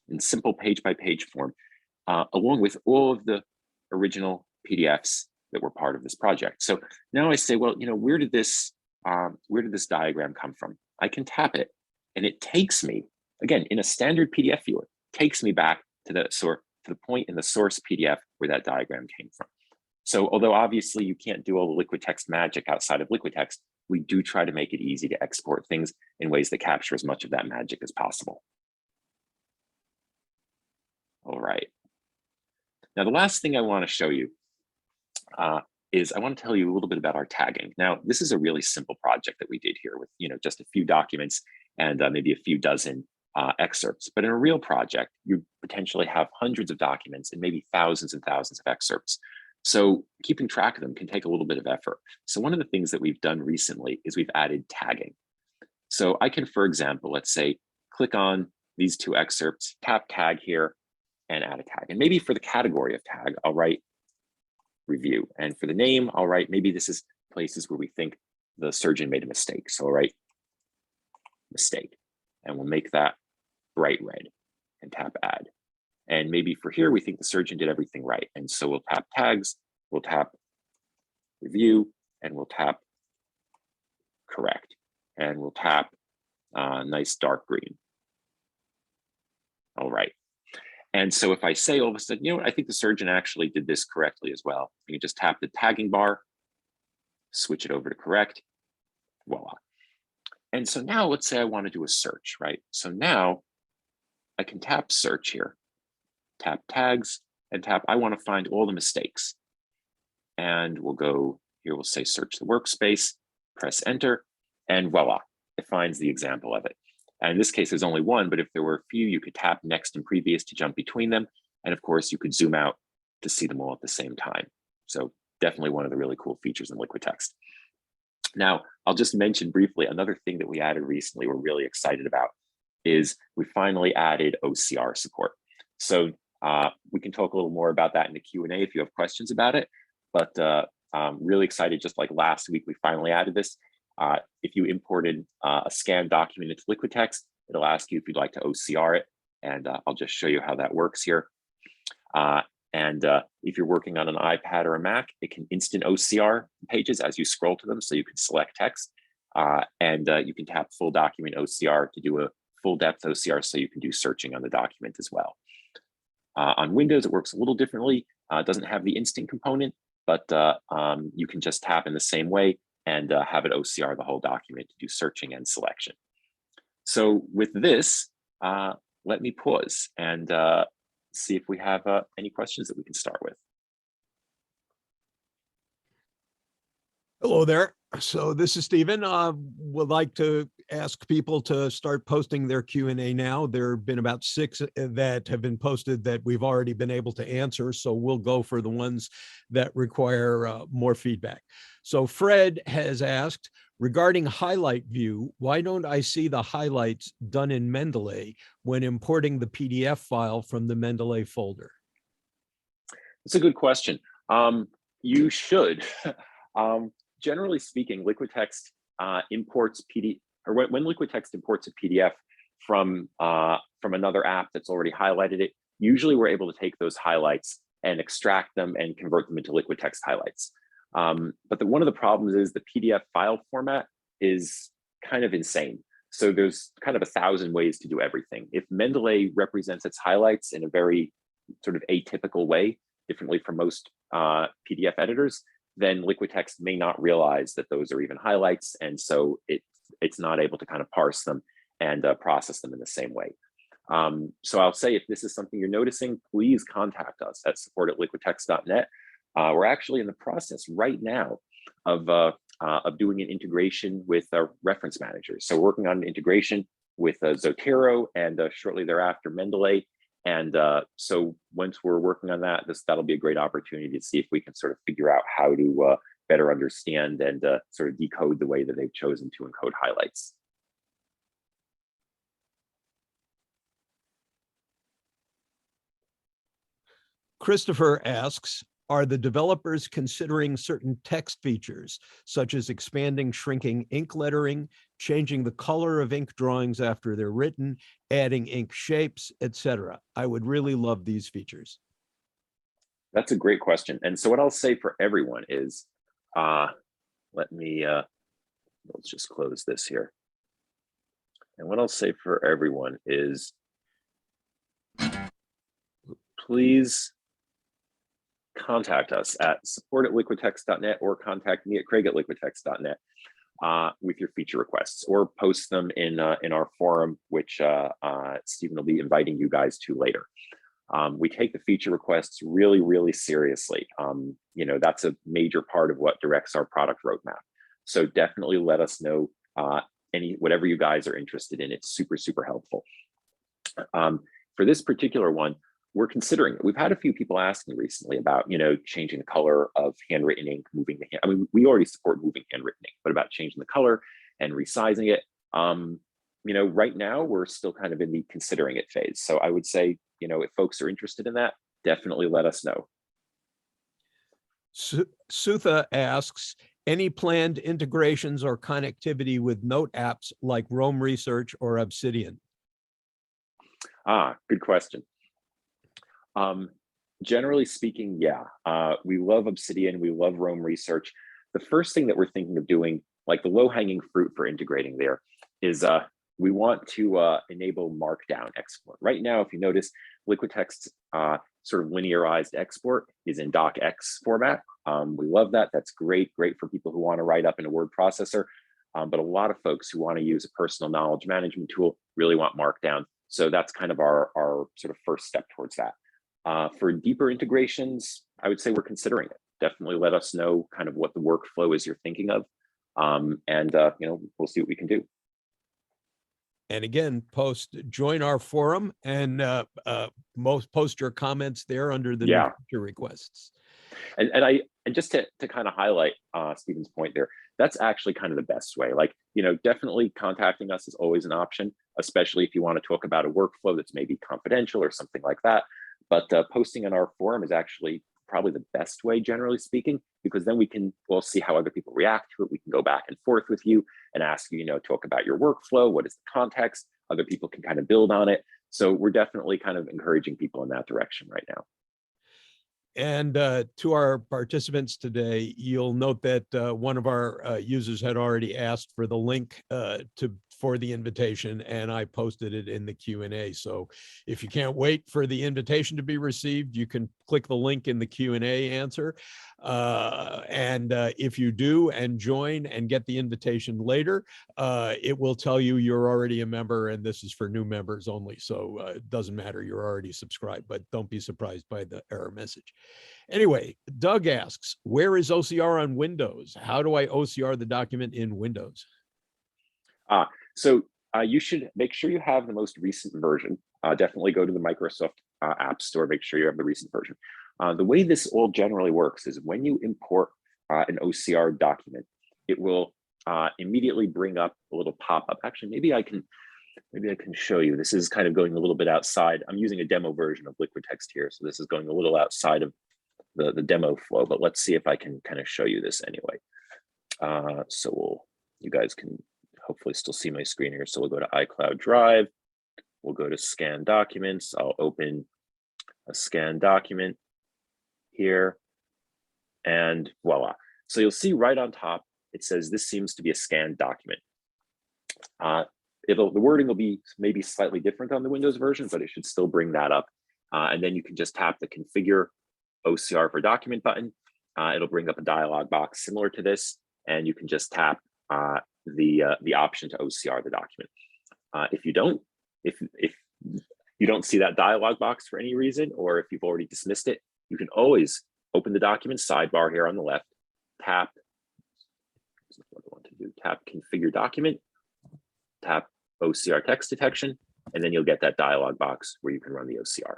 in simple page-by-page form, along with all of the original PDFs that were part of this project. So now I say, well, where did this diagram come from? I can tap it and it takes me, again, in a standard PDF viewer, takes me back to the point in the source PDF where that diagram came from. So although obviously you can't do all the LiquidText magic outside of LiquidText, we do try to make it easy to export things in ways that capture as much of that magic as possible. All right. Now, the last thing I want to show you is I want to tell you a little bit about our tagging. Now, this is a really simple project that we did here with just a few documents and maybe a few dozen excerpts. But in a real project, you potentially have hundreds of documents and maybe thousands and thousands of excerpts. So keeping track of them can take a little bit of effort. So one of the things that we've done recently is we've added tagging. So I can, for example, let's say, click on these two excerpts, tap tag here, and add a tag. And maybe for the category of tag, I'll write review. And for the name, I'll write, maybe this is places where we think the surgeon made a mistake. So I'll write mistake, and we'll make that bright red and tap add. And maybe for here, we think the surgeon did everything right. And so we'll tap tags, we'll tap review, and we'll tap correct. And we'll tap nice dark green. All right. And so if I say all of a sudden, you know what, I think the surgeon actually did this correctly as well. You can just tap the tagging bar, switch it over to correct, voila. And so now let's say I want to do a search, right? So now I can tap search here, tap tags, and tap, I want to find all the mistakes. And we'll go here, we'll say search the workspace, press enter, and voila, it finds the example of it. And in this case, there's only one, but if there were a few, you could tap next and previous to jump between them. And of course, you could zoom out to see them all at the same time. So definitely one of the really cool features in LiquidText. Now, I'll just mention briefly, another thing that we added recently we're really excited about is we finally added OCR support. So we can talk a little more about that in the Q&A if you have questions about it, but I'm really excited, just like last week, we finally added this. If you imported a scanned document into LiquidText, it'll ask you if you'd like to OCR it, and I'll just show you how that works here. If you're working on an iPad or a Mac, it can instant OCR pages as you scroll to them, so you can select text, and you can tap full document OCR to do a full depth OCR, so you can do searching on the document as well. On Windows, it works a little differently. It doesn't have the instant component, but you can just tap in the same way and have it OCR the whole document to do searching and selection. So with this, let me pause and see if we have any questions that we can start with. Hello there. So this is Stephen. Would like to ask people to start posting their Q&A now. There have been about 6 that have been posted that we've already been able to answer. So we'll go for the ones that require more feedback. So Fred has asked, regarding highlight view, why don't I see the highlights done in Mendeley when importing the PDF file from the Mendeley folder? It's a good question. You should. Generally speaking, LiquidText imports PDF, or when LiquidText imports a PDF from another app that's already highlighted it, usually we're able to take those highlights and extract them and convert them into LiquidText highlights. But one of the problems is the PDF file format is kind of insane. So there's kind of 1,000 ways to do everything. If Mendeley represents its highlights in a very sort of atypical way, differently from most PDF editors, then LiquidText may not realize that those are even highlights. And so it's not able to kind of parse them and process them in the same way. So I'll say, if this is something you're noticing, please contact us at support@liquidtext.net. We're actually in the process right now of doing an integration with our reference managers. So working on an integration with Zotero and shortly thereafter Mendeley. And so once we're working on that, that'll be a great opportunity to see if we can sort of figure out how to better understand and sort of decode the way that they've chosen to encode highlights. Christopher asks, are the developers considering certain text features, such as expanding, shrinking ink lettering, changing the color of ink drawings after they're written, adding ink shapes, etc.? I would really love these features. That's a great question. And so what I'll say for everyone is, let's just close this here. And what I'll say for everyone is, please contact us at support@liquidtext.net or contact me at craig@liquidtext.net with your feature requests, or post them in our forum, which Stephen will be inviting you guys to later. We take the feature requests really, really seriously. That's a major part of what directs our product roadmap. So definitely let us know whatever you guys are interested in. It's super, super helpful. For this particular one, we're considering it. We've had a few people asking recently about, changing the color of handwritten ink, moving the hand. I mean, we already support moving handwritten ink, but about changing the color and resizing it. Right now we're still kind of in the considering it phase. So I would say, if folks are interested in that, definitely let us know. Sutha asks, any planned integrations or connectivity with note apps like Roam Research or Obsidian? Good question. Generally speaking, yeah. We love Obsidian, we love Roam Research. The first thing that we're thinking of doing, like the low-hanging fruit for integrating there, is we want to enable Markdown export. Right now, if you notice, LiquidText's sort of linearized export is in docx format. We love that. That's great for people who want to write up in a word processor. But a lot of folks who want to use a personal knowledge management tool really want Markdown. So that's kind of our sort of first step towards that. For deeper integrations, I would say we're considering it. Definitely let us know kind of what the workflow is you're thinking of. And we'll see what we can do. And again, join our forum and post your comments there under the new feature requests. And just to kind of highlight Stephen's point there, that's actually kind of the best way. Like, definitely contacting us is always an option, especially if you want to talk about a workflow that's maybe confidential or something like that. But posting on our forum is actually probably the best way, generally speaking, because then we'll see how other people react to it. We can go back and forth with you and ask you, talk about your workflow. What is the context? Other people can kind of build on it. So we're definitely kind of encouraging people in that direction right now. And to our participants today, you'll note that one of our users had already asked for the link for the invitation, and I posted it in the Q&A. So if you can't wait for the invitation to be received, you can click the link in the Q&A answer. And if you do and join and get the invitation later, it will tell you you're already a member, and this is for new members only. So it doesn't matter, you're already subscribed, but don't be surprised by the error message. Anyway, Doug asks, where is OCR on Windows? How do I OCR the document in Windows? So you should make sure you have the most recent version. Definitely go to the Microsoft App Store, make sure you have the recent version. The way this all generally works is when you import an OCR document, it will immediately bring up a little pop-up. Actually, maybe I can show you. This is kind of going a little bit outside. I'm using a demo version of LiquidText here, so this is going a little outside of the demo flow, but let's see if I can kind of show you this anyway. You guys can hopefully still see my screen here. So we'll go to iCloud Drive. We'll go to Scan Documents. I'll open a scan document here, and voila. So you'll see right on top, it says this seems to be a scanned document. The wording will be maybe slightly different on the Windows version, but it should still bring that up. And then you can just tap the Configure OCR for Document button. It'll bring up a dialog box similar to this, and you can just tap the option to OCR the document. If you don't see that dialog box for any reason, or if you've already dismissed it, you can always open the document sidebar here on the left, tap Configure Document, tap OCR Text Detection, and then you'll get that dialog box where you can run the OCR.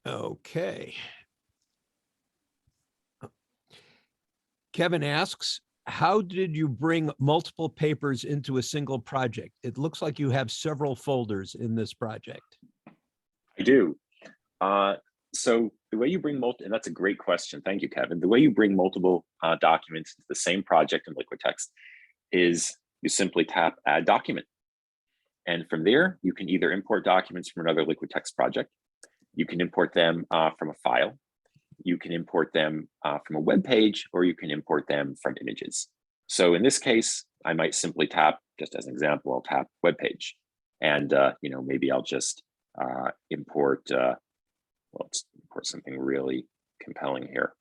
Okay. Kevin asks, how did you bring multiple papers into a single project? It looks like you have several folders in this project. I do. So the way you bring and that's a great question. Thank you, Kevin. The way you bring multiple documents into the same project in LiquidText is you simply tap Add Document. And from there, you can either import documents from another LiquidText project. You can import them from a file. You can import them from a web page, or you can import them from images. So in this case, I might simply tap, just as an example, I'll tap web page, and maybe I'll just import. Let's import something really compelling here.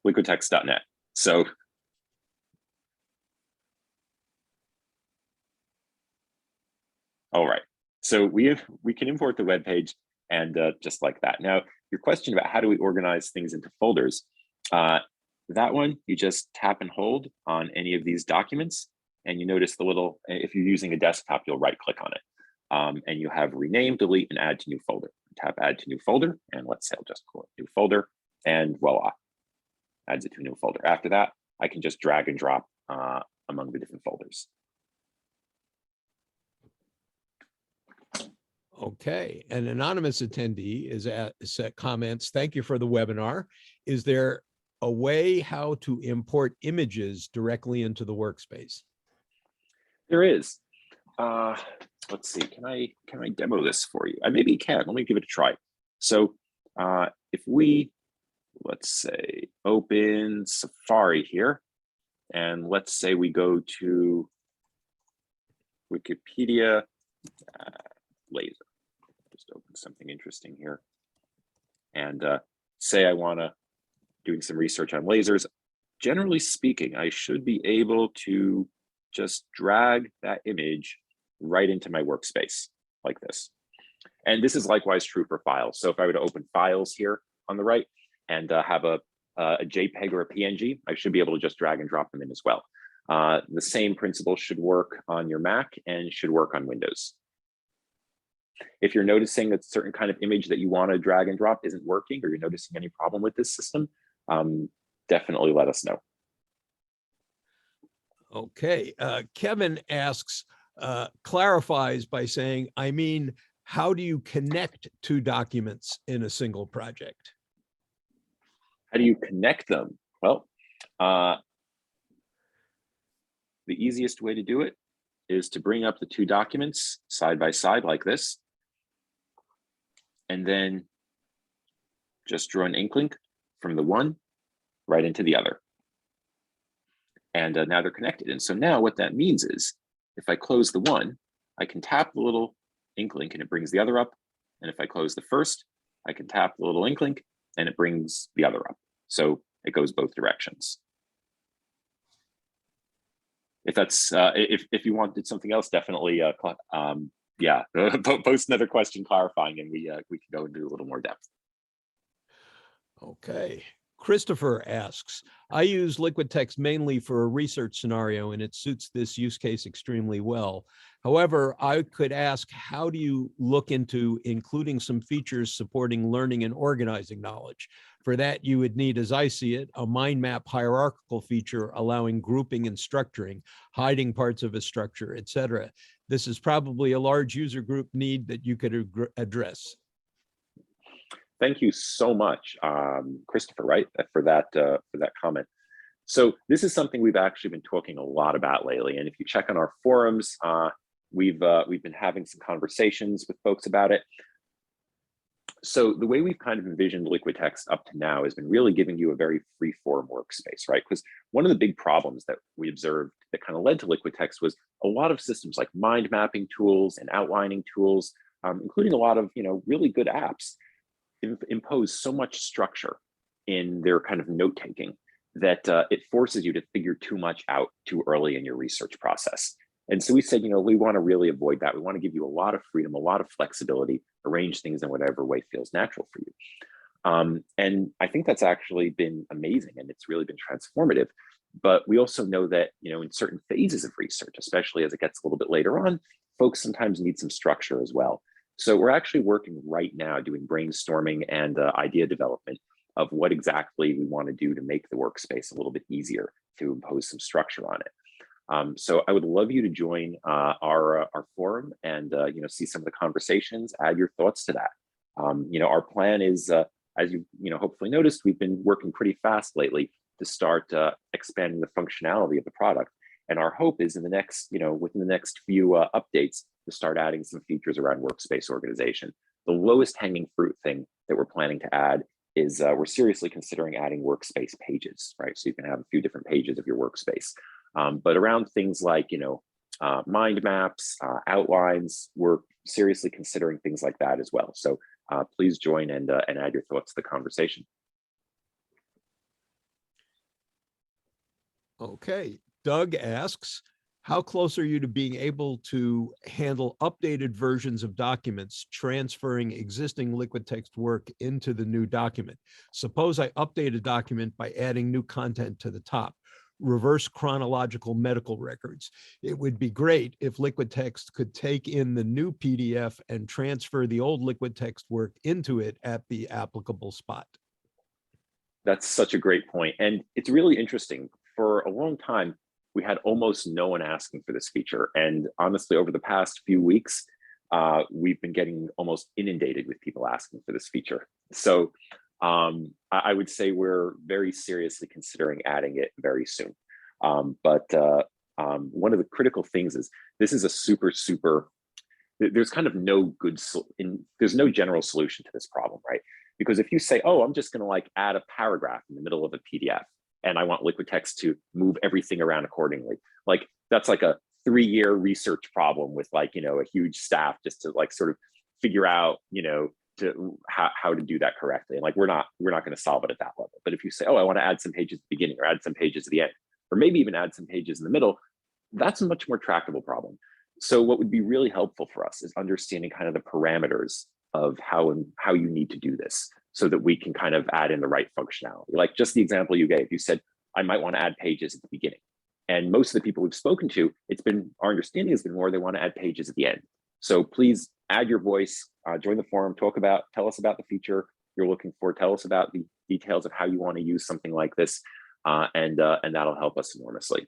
LiquidText.net. So all right, so we can import the web page, and just like that. Now, your question about how do we organize things into folders, that one, you just tap and hold on any of these documents, and you notice the little, if you're using a desktop, you'll right click on it, and you have rename, delete, and add to new folder. Tap add to new folder, and let's say I'll just call it new folder, and voila, adds it to a new folder. After that, I can just drag and drop among the different folders. Okay, an anonymous attendee comments, thank you for the webinar. Is there a way how to import images directly into the workspace? There is. Let's see, can I demo this for you? I maybe can, let me give it a try. So if we, let's say, open Safari here, and let's say we go to Wikipedia laser. Just open something interesting here. And say I want to doing some research on lasers. Generally speaking, I should be able to just drag that image right into my workspace like this. And this is likewise true for files. So if I were to open files here on the right and have a JPEG or a PNG, I should be able to just drag and drop them in as well. The same principle should work on your Mac and should work on Windows. If you're noticing that a certain kind of image that you want to drag and drop isn't working, or you're noticing any problem with this system, definitely let us know. Okay, Kevin asks, clarifies by saying, I mean, how do you connect two documents in a single project? How do you connect them? Well, the easiest way to do it is to bring up the two documents side by side like this, and then just draw an ink link from the one right into the other. And now they're connected. And so now what that means is if I close the one, I can tap the little ink link and it brings the other up. And if I close the first, I can tap the little ink link and it brings the other up. So it goes both directions. If that's if you wanted something else, definitely yeah, post another question clarifying, and we can go into a little more depth. Okay. Christopher asks, I use LiquidText mainly for a research scenario, and it suits this use case extremely well. However, I could ask, how do you look into including some features supporting learning and organizing knowledge? For that, you would need, as I see it, a mind map hierarchical feature allowing grouping and structuring, hiding parts of a structure, etc. This is probably a large user group need that you could address. Thank you so much, Christopher, right, for that comment. So this is something we've actually been talking a lot about lately. And if you check on our forums, we've been having some conversations with folks about it. So the way we've kind of envisioned LiquidText up to now has been really giving you a very free-form workspace, right? Because one of the big problems that we observed that kind of led to LiquidText was a lot of systems like mind mapping tools and outlining tools, including a lot of really good apps, impose so much structure in their kind of note-taking that it forces you to figure too much out too early in your research process. And so we said, we want to really avoid that. We want to give you a lot of freedom, a lot of flexibility, arrange things in whatever way feels natural for you. And I think that's actually been amazing, and it's really been transformative. But we also know that, in certain phases of research, especially as it gets a little bit later on, folks sometimes need some structure as well. So we're actually working right now doing brainstorming and idea development of what exactly we want to do to make the workspace a little bit easier to impose some structure on it. So I would love you to join our forum and see some of the conversations, add your thoughts to that. Our plan is, as you hopefully noticed, we've been working pretty fast lately to start expanding the functionality of the product. And our hope is in the next, within the next few updates, to start adding some features around workspace organization. The lowest hanging fruit thing that we're planning to add is we're seriously considering adding workspace pages, right? So you can have a few different pages of your workspace. But around things like, mind maps, outlines, we're seriously considering things like that as well. So please join and add your thoughts to the conversation. Okay, Doug asks, how close are you to being able to handle updated versions of documents, transferring existing LiquidText work into the new document? Suppose I update a document by adding new content to the top, reverse chronological medical records. It would be great if LiquidText could take in the new PDF and transfer the old LiquidText work into it at the applicable spot. That's such a great point. And it's really interesting. For a long time, we had almost no one asking for this feature. And honestly, over the past few weeks, we've been getting almost inundated with people asking for this feature. So I would say we're very seriously considering adding it very soon. But one of the critical things is this is a super, there's kind of no good, there's no general solution to this problem, right? Because if you say, oh, I'm just going to like add a paragraph in the middle of a PDF and I want LiquidText to move everything around accordingly, like that's like a 3-year research problem with like, you know, a huge staff just to like sort of figure out, you know, to how to do that correctly. And like, we're not going to solve it at that level. But if you say, oh, I want to add some pages at the beginning or add some pages at the end, or maybe even add some pages in the middle, that's a much more tractable problem. So what would be really helpful for us is understanding kind of the parameters of how you need to do this so that we can kind of add in the right functionality. Like just the example you gave, you said, I might want to add pages at the beginning. And most of the people we've spoken to, our understanding has been more they want to add pages at the end. So please add your voice, join the forum, tell us about the feature you're looking for, tell us about the details of how you want to use something like this, and that'll help us enormously.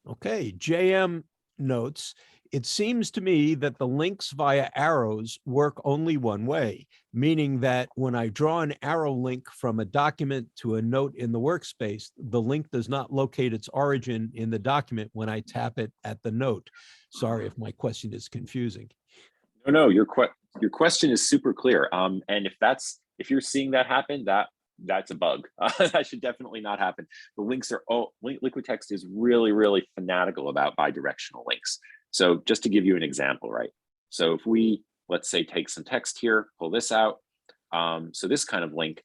Okay, JM notes, it seems to me that the links via arrows work only one way, meaning that when I draw an arrow link from a document to a note in the workspace, the link does not locate its origin in the document when I tap it at the note. Sorry if my question is confusing. No, your question is super clear. And if you're seeing that happen, that's a bug. That should definitely not happen. The links are LiquidText is really fanatical about bidirectional links. So just to give you an example, right? So if we, let's say, take some text here, pull this out. So this kind of link,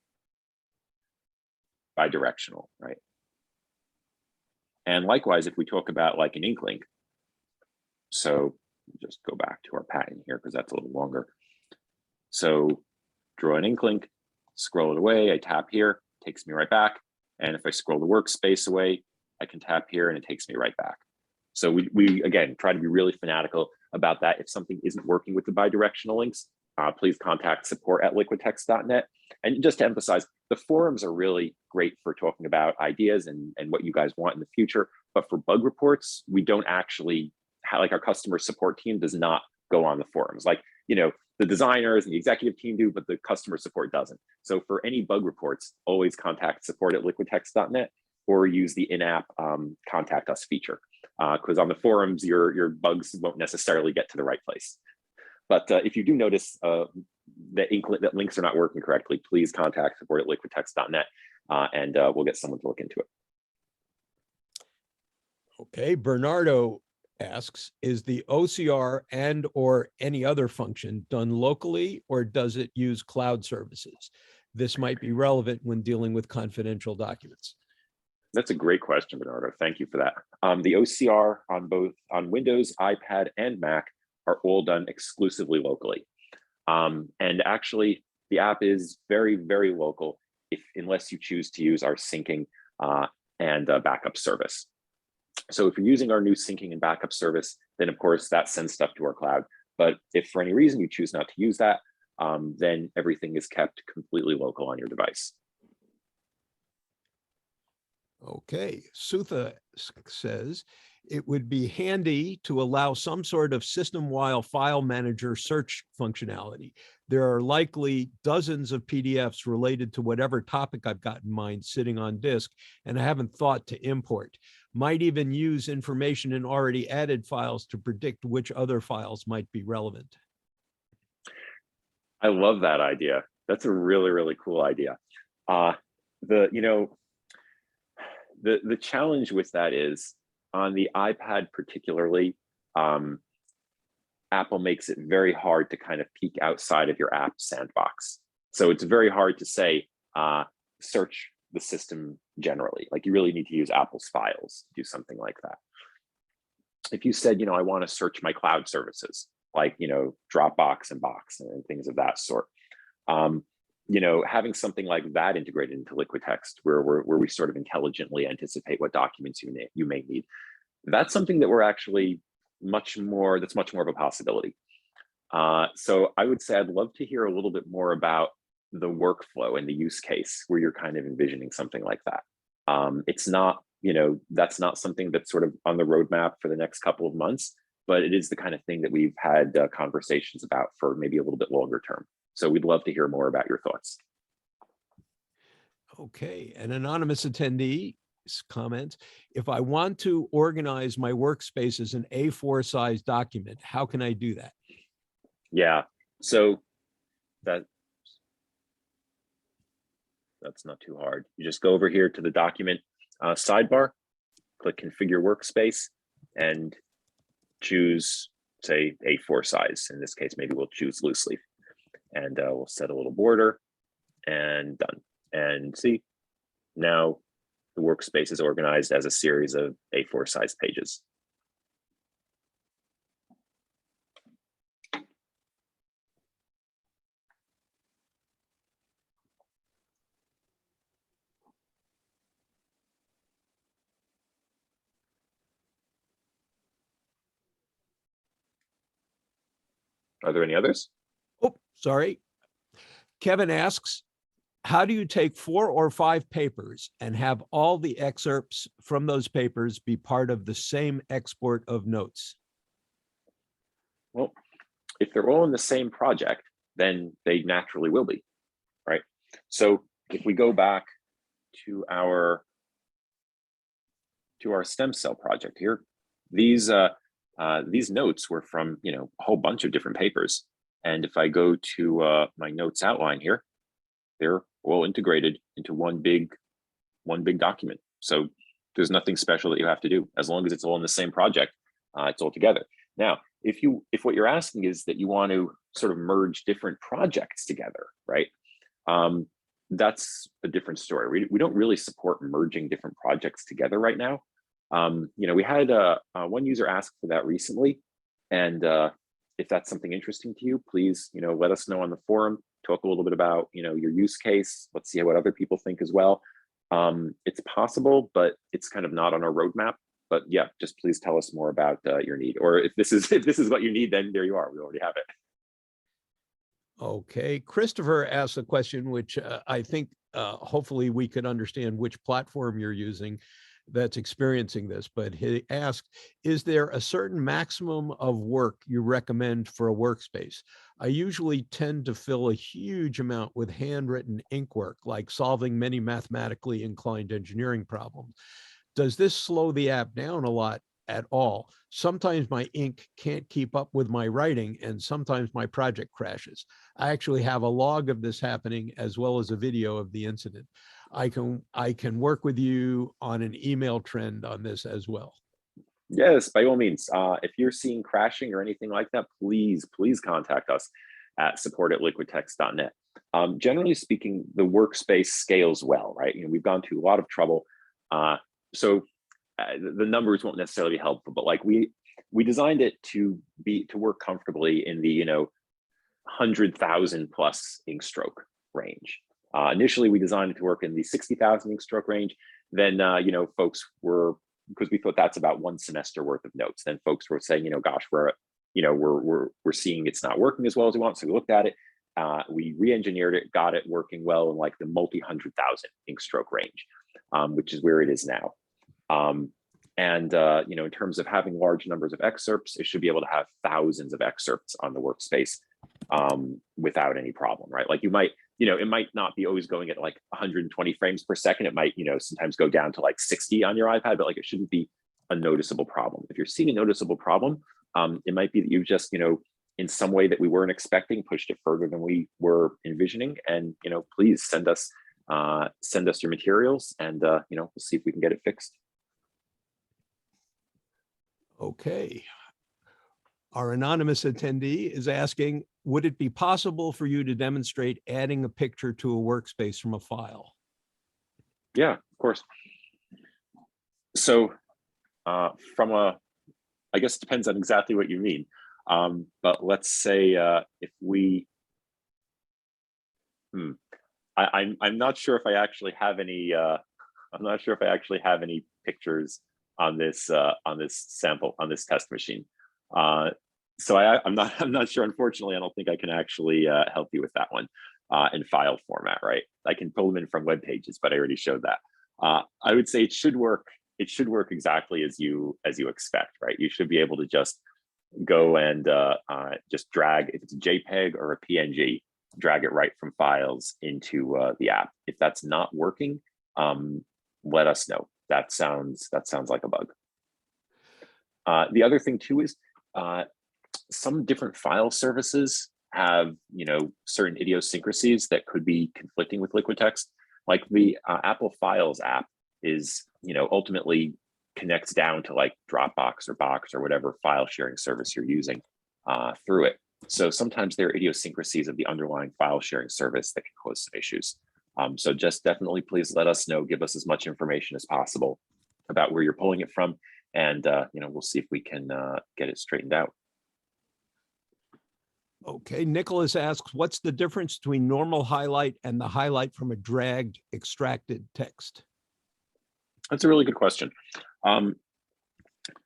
bidirectional, right? And likewise, if we talk about like an ink link, so just go back to our pattern here because that's a little longer. So draw an ink link, scroll it away, I tap here, takes me right back. And if I scroll the workspace away, I can tap here and it takes me right back. So we again, try to be really fanatical about that. If something isn't working with the bidirectional links, please contact support@liquidtext.net. And just to emphasize, the forums are really great for talking about ideas and what you guys want in the future. But for bug reports, we don't actually, like our customer support team does not go on the forums. Like, you know, the designers and the executive team do, but the customer support doesn't. So for any bug reports, always contact support@liquidtext.net or use the in-app contact us feature. Because on the forums, your bugs won't necessarily get to the right place. But if you do notice that links are not working correctly, please contact support@liquidtext.net and we'll get someone to look into it. Okay, Bernardo asks, is the OCR and or any other function done locally or does it use cloud services? This might be relevant when dealing with confidential documents. That's a great question, Bernardo. Thank you for that. The OCR on Windows, iPad, and Mac are all done exclusively locally. And actually, the app is very local unless you choose to use our syncing and backup service. So if you're using our new syncing and backup service, then of course that sends stuff to our cloud. But if for any reason you choose not to use that, then everything is kept completely local on your device. Okay, Sutha says, it would be handy to allow some sort of system-wide file manager search functionality. There are likely dozens of PDFs related to whatever topic I've got in mind sitting on disk, and I haven't thought to import. Might even use information in already added files to predict which other files might be relevant. I love that idea. That's a really cool idea. The challenge with that is on the iPad particularly, Apple makes it very hard to kind of peek outside of your app sandbox. So it's very hard to say, search the system generally. Like you really need to use Apple's files to do something like that. If you said, I want to search my cloud services, like, Dropbox and Box and things of that sort, having something like that integrated into LiquidText where we sort of intelligently anticipate what documents you may need, that's something that we're actually much more of a possibility. So I would say I'd love to hear a little bit more about the workflow and the use case where you're kind of envisioning something like that. It's not, that's not something that's sort of on the roadmap for the next couple of months, but it is the kind of thing that we've had conversations about for maybe a little bit longer term. So we'd love to hear more about your thoughts. Okay, an anonymous attendee comments, if I want to organize my workspace as an A4 size document, how can I do that? Yeah, so that's not too hard. You just go over here to the document sidebar, click configure workspace, and choose, say, A4 size. In this case, maybe we'll choose loose leaf, and we'll set a little border, and done. And see, now the workspace is organized as a series of A4 size pages. Are there any others? Oh, sorry. Kevin asks, how do you take 4 or 5 papers and have all the excerpts from those papers be part of the same export of notes? Well, if they're all in the same project, then they naturally will be, right? So if we go back to our stem cell project here, these notes were from a whole bunch of different papers. And if I go to my notes outline here, they're all integrated into one big document. So there's nothing special that you have to do. As long as it's all in the same project, it's all together. Now, if what you're asking is that you want to sort of merge different projects together, right? That's a different story. We don't really support merging different projects together right now. We had one user ask for that recently, and if that's something interesting to you, please, let us know on the forum. Talk a little bit about, your use case. Let's see what other people think as well. It's possible, but it's kind of not on our roadmap. But yeah, just please tell us more about your need. Or if this is what you need, then there you are. We already have it. Okay, Christopher asked a question, which I think hopefully we could understand which platform you're using that's experiencing this, but he asked, is there a certain maximum of work you recommend for a workspace? I usually tend to fill a huge amount with handwritten ink work, like solving many mathematically inclined engineering problems. Does this slow the app down a lot at all? Sometimes my ink can't keep up with my writing, and sometimes my project crashes. I actually have a log of this happening as well as a video of the incident. I can work with you on an email trend on this as well. Yes, by all means. If you're seeing crashing or anything like that, please contact us at support@liquidtext.net. Generally speaking, the workspace scales well, right? We've gone to a lot of trouble. So the numbers won't necessarily be helpful, but like we designed it to work comfortably in the 100,000 plus ink stroke range. Initially, we designed it to work in the 60,000 ink stroke range. Then folks were, because we thought that's about one semester worth of notes. Then folks were saying, gosh, we're seeing it's not working as well as we want. So we looked at it, we re-engineered it, got it working well in like the multi-100,000 ink stroke range, which is where it is now. In terms of having large numbers of excerpts, it should be able to have thousands of excerpts on the workspace without any problem, right? Like you might, it might not be always going at like 120 frames per second. It might, sometimes go down to like 60 on your iPad, but like it shouldn't be a noticeable problem. If you're seeing a noticeable problem, it might be that you've just, in some way that we weren't expecting, pushed it further than we were envisioning. And, please send us your materials, and we'll see if we can get it fixed. Okay. Our anonymous attendee is asking, would it be possible for you to demonstrate adding a picture to a workspace from a file? Yeah, of course. So I guess it depends on exactly what you mean. But let's say if we, I'm not sure if I actually have any, I'm not sure if I actually have any pictures on this sample, on this test machine. So I'm not sure. Unfortunately, I don't think I can actually help you with that one in file format, right? I can pull them in from web pages, but I already showed that. I would say it should work. It should work exactly as you expect, right? You should be able to just go and just drag, if it's a JPEG or a PNG, drag it right from files into the app. If that's not working, let us know. That sounds like a bug. The other thing too is some different file services have, certain idiosyncrasies that could be conflicting with LiquidText. Like the Apple Files app is, ultimately connects down to like Dropbox or Box or whatever file sharing service you're using through it. So sometimes there are idiosyncrasies of the underlying file sharing service that can cause some issues. So just definitely please let us know, give us as much information as possible about where you're pulling it from. And, we'll see if we can get it straightened out. Okay, Nicholas asks, what's the difference between normal highlight and the highlight from a dragged extracted text? That's a really good question.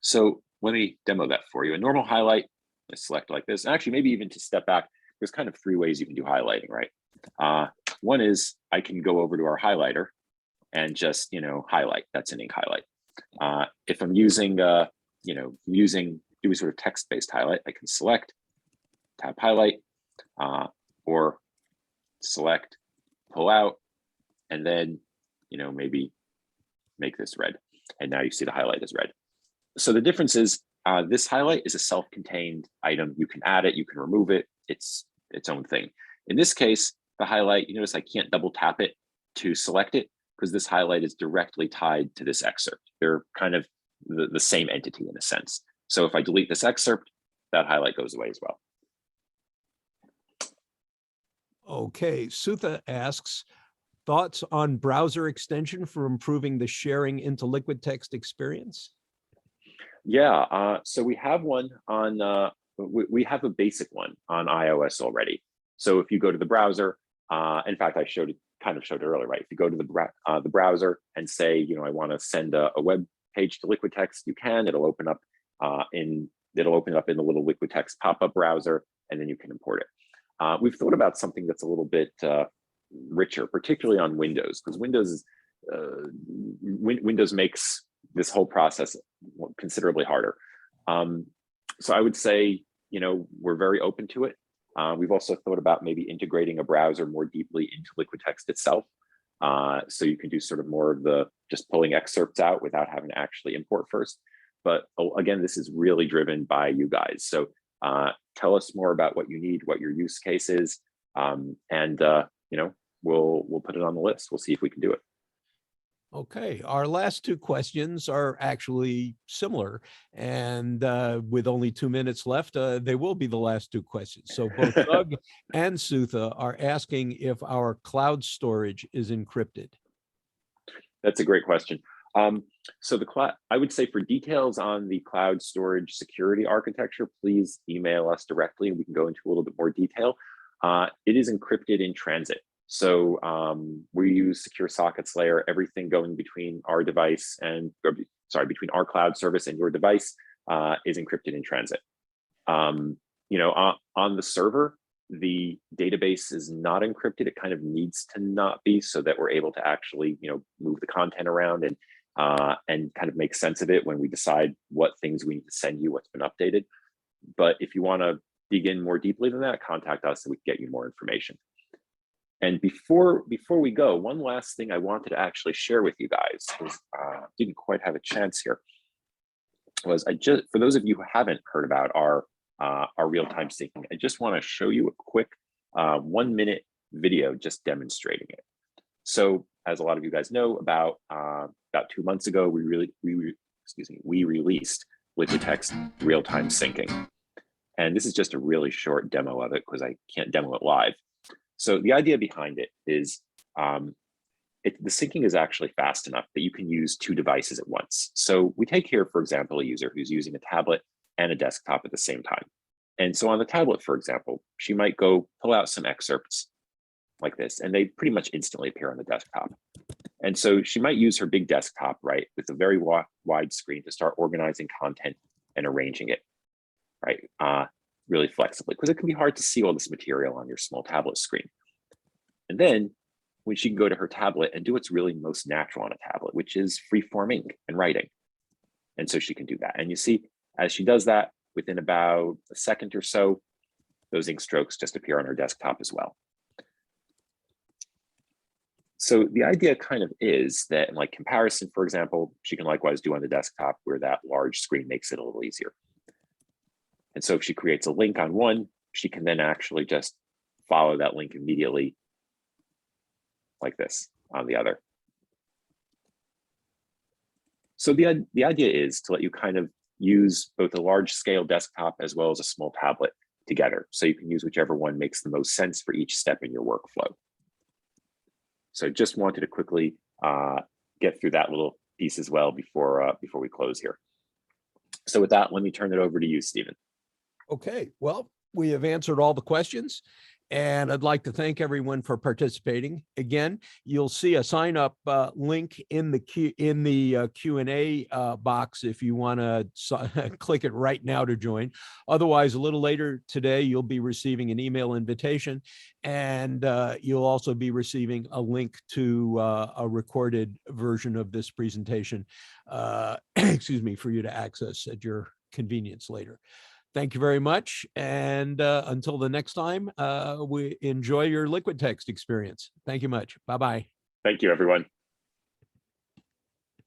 So let me demo that for you. A normal highlight, I select like this. Actually, maybe even to step back, there's kind of three ways you can do highlighting, right? One is I can go over to our highlighter and just, highlight. That's an ink highlight. If I'm using, do a sort of text-based highlight, I can select, tab highlight, or select, pull out, and then, maybe make this red. And now you see the highlight is red. So the difference is this highlight is a self-contained item. You can add it, you can remove it. It's its own thing. In this case, the highlight, you notice I can't double tap it to select it because this highlight is directly tied to this excerpt. They're kind of the same entity in a sense. So if I delete this excerpt, that highlight goes away as well. Okay, Sutha asks, thoughts on browser extension for improving the sharing into LiquidText experience? Yeah, so we have one on, we have a basic one on iOS already. So if you go to the browser, in fact, I kind of showed it earlier, right? If you go to the browser and say, I want to send a web page to LiquidText, you can. It'll open up in the little LiquidText pop-up browser, and then you can import it. We've thought about something that's a little bit richer, particularly on Windows, because Windows makes this whole process considerably harder. So I would say, we're very open to it. We've also thought about maybe integrating a browser more deeply into LiquidText itself. So you can do sort of more of the just pulling excerpts out without having to actually import first. But again, this is really driven by you guys. So tell us more about what you need, what your use case is, and we'll put it on the list. We'll see if we can do it. Okay, our last two questions are actually similar, and with only 2 minutes left, they will be the last two questions. So both Doug and Sutha are asking if our cloud storage is encrypted. That's a great question. So I would say for details on the cloud storage security architecture, please email us directly and we can go into a little bit more detail. It is encrypted in transit. So we use secure sockets layer, everything going between our device and, between our cloud service and your device is encrypted in transit. On the server, the database is not encrypted. It kind of needs to not be so that we're able to actually, move the content around and kind of make sense of it when we decide what things we need to send you, what's been updated. But if you want to dig in more deeply than that, contact us and we can get you more information. And before we go, one last thing I wanted to actually share with you guys, because didn't quite have a chance here, was for those of you who haven't heard about our real-time syncing, I just want to show you a quick 1-minute video just demonstrating it. So as a lot of you guys know, about 2 months ago, we released LiquidText real-time syncing. And this is just a really short demo of it because I can't demo it live. So the idea behind it is the syncing is actually fast enough that you can use 2 devices at once. So we take here, for example, a user who's using a tablet and a desktop at the same time. And so on the tablet, for example, she might go pull out some excerpts like this, and they pretty much instantly appear on the desktop. And so she might use her big desktop, right, with a very wide screen to start organizing content and arranging it, right? Really flexibly, because it can be hard to see all this material on your small tablet screen. And then when she can go to her tablet and do what's really most natural on a tablet, which is free-forming and writing. And so she can do that. And you see, as she does that, within about a second or so, those ink strokes just appear on her desktop as well. So the idea kind of is that in like comparison, for example, she can likewise do on the desktop where that large screen makes it a little easier. And so if she creates a link on one, she can then actually just follow that link immediately like this on the other. So the idea is to let you kind of use both a large scale desktop as well as a small tablet together. So you can use whichever one makes the most sense for each step in your workflow. So just wanted to quickly get through that little piece as well before we close here. So with that, let me turn it over to you, Stephen. Okay, well, we have answered all the questions, and I'd like to thank everyone for participating. Again, you'll see a sign up link in the Q&A box if you want to click it right now to join. Otherwise, a little later today, you'll be receiving an email invitation, and you'll also be receiving a link to a recorded version of this presentation, excuse me, for you to access at your convenience later. Thank you very much. And until the next time, we enjoy your LiquidText experience. Thank you much. Bye-bye. Thank you, everyone.